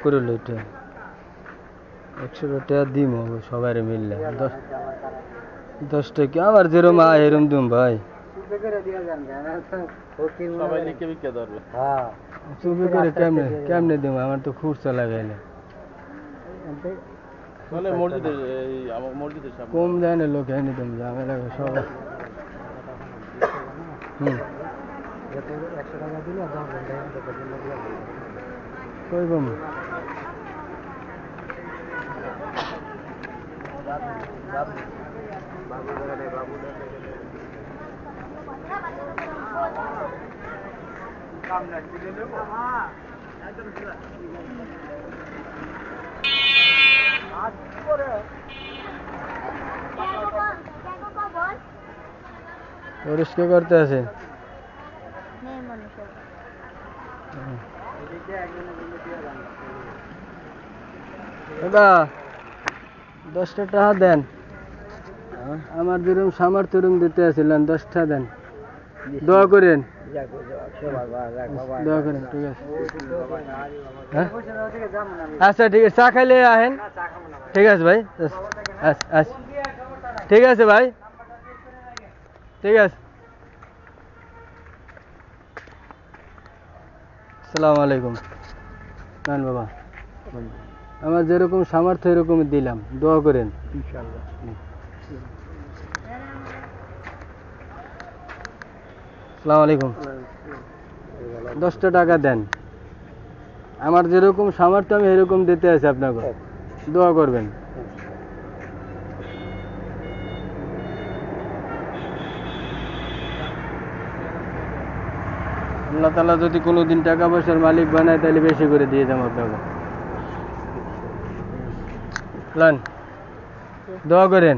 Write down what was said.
করে লইটা 100 টাকা দিম সবাই মিললে 10 টাকা আমার যেরম আয় এরম দিম ভাই চুপি করে কেমনে দিম আমার তো খুরসা লাগাইলে কম দেয় না লোক এনে দিম ঝামেলা সবাই কইবম পরিষ্কার করতে আছে দাদা 10 টাকা দেন আমার যেরকম সামর্থ্য রুম দিতে আসছিলেন 10 টাকা দেন দোয়া করেন দোয়া করেন ঠিক আছে আচ্ছা ঠিক আছে চা খাইলে আহেন ঠিক আছে ভাই আচ্ছা ঠিক আছে ভাই ঠিক আছে আসসালামু আলাইকুম নান বাবা আমার যেরকম সামর্থ্য এরকম দিলাম দোয়া করেন ইনশাআল্লাহ আসসালামু আলাইকুম 10 টাকা দেন আমার যেরকম সামর্থ্য আমি এরকম দিতে আছি আপনাকে দোয়া করবেন আল্লাহ তাআলা যদি কোনোদিন টাকা পয়সার মালিক বানায় তাহলে বেশি করে দিয়ে যাবো আপনাকে দোয়া করেন